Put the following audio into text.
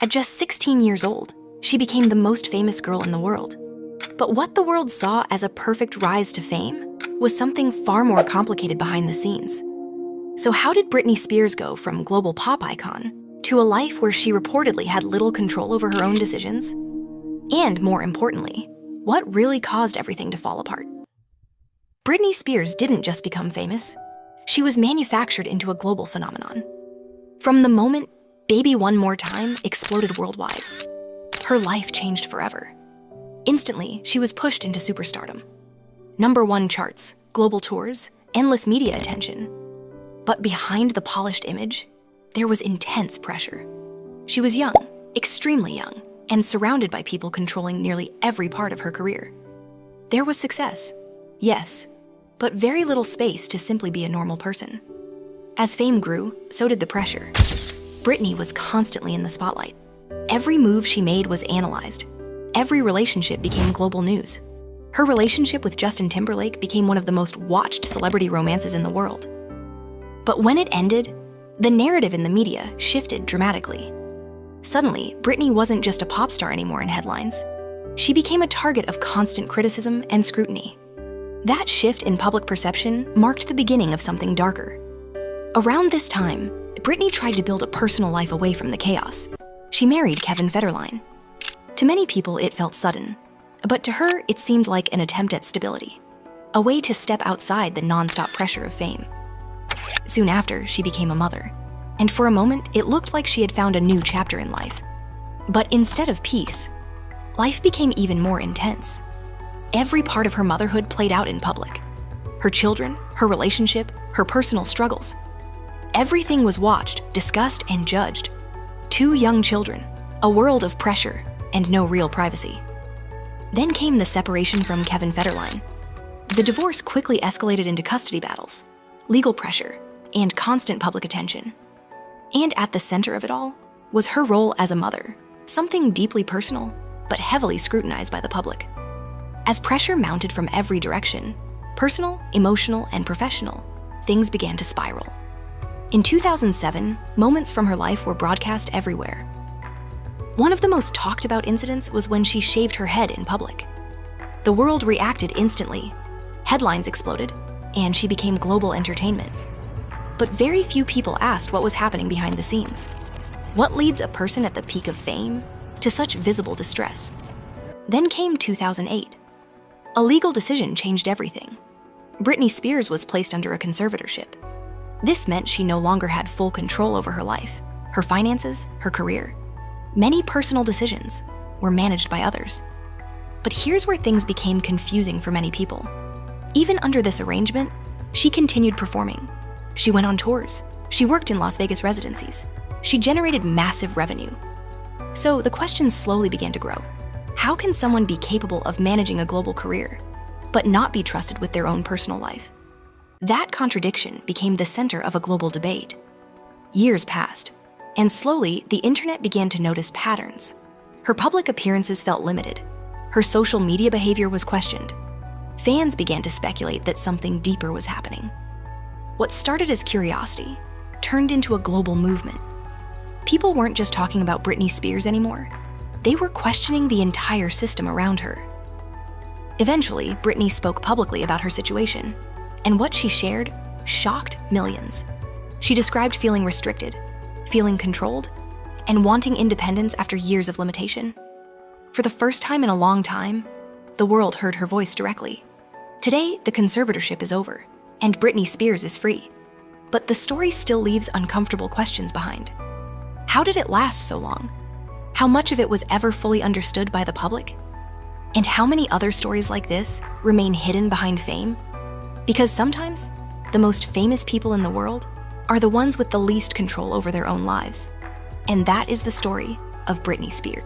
At just 16 years old, she became the most famous girl in the world. But what the world saw as a perfect rise to fame was something far more complicated behind the scenes. So how did Britney Spears go from global pop icon to a life where she reportedly had little control over her own decisions? And more importantly, what really caused everything to fall apart? Britney Spears didn't just become famous. She was manufactured into a global phenomenon. From the moment Baby One More Time exploded worldwide, her life changed forever. Instantly, she was pushed into superstardom. #1 charts, global tours, endless media attention. But behind the polished image, there was intense pressure. She was young, extremely young, and surrounded by people controlling nearly every part of her career. There was success, yes, but very little space to simply be a normal person. As fame grew, so did the pressure. Britney was constantly in the spotlight. Every move she made was analyzed. Every relationship became global news. Her relationship with Justin Timberlake became one of the most watched celebrity romances in the world. But when it ended, the narrative in the media shifted dramatically. Suddenly, Britney wasn't just a pop star anymore in headlines. She became a target of constant criticism and scrutiny. That shift in public perception marked the beginning of something darker. Around this time, Britney tried to build a personal life away from the chaos. She married Kevin Federline. To many people, it felt sudden, but to her, it seemed like an attempt at stability, a way to step outside the nonstop pressure of fame. Soon after, she became a mother, and for a moment, it looked like she had found a new chapter in life. But instead of peace, life became even more intense. Every part of her motherhood played out in public. Her children, her relationship, her personal struggles. Everything was watched, discussed, and judged. 2 young children, a world of pressure, and no real privacy. Then came the separation from Kevin Federline. The divorce quickly escalated into custody battles, legal pressure, and constant public attention. And at the center of it all was her role as a mother, something deeply personal, but heavily scrutinized by the public. As pressure mounted from every direction, personal, emotional, and professional, things began to spiral. In 2007, moments from her life were broadcast everywhere. One of the most talked about incidents was when she shaved her head in public. The world reacted instantly. Headlines exploded, and she became global entertainment. But very few people asked what was happening behind the scenes. What leads a person at the peak of fame to such visible distress? Then came 2008. A legal decision changed everything. Britney Spears was placed under a conservatorship. This meant she no longer had full control over her life, her finances, her career. Many personal decisions were managed by others. But here's where things became confusing for many people. Even under this arrangement, she continued performing. She went on tours. She worked in Las Vegas residencies. She generated massive revenue. So the questions slowly began to grow. How can someone be capable of managing a global career, but not be trusted with their own personal life? That contradiction became the center of a global debate. Years passed, and slowly the internet began to notice patterns. Her public appearances felt limited. Her social media behavior was questioned. Fans began to speculate that something deeper was happening. What started as curiosity turned into a global movement. People weren't just talking about Britney Spears anymore. They were questioning the entire system around her. Eventually, Britney spoke publicly about her situation, and what she shared shocked millions. She described feeling restricted, feeling controlled, and wanting independence after years of limitation. For the first time in a long time, the world heard her voice directly. Today, the conservatorship is over, and Britney Spears is free. But the story still leaves uncomfortable questions behind. How did it last so long? How much of it was ever fully understood by the public? And how many other stories like this remain hidden behind fame? Because sometimes, the most famous people in the world are the ones with the least control over their own lives. And that is the story of Britney Spears.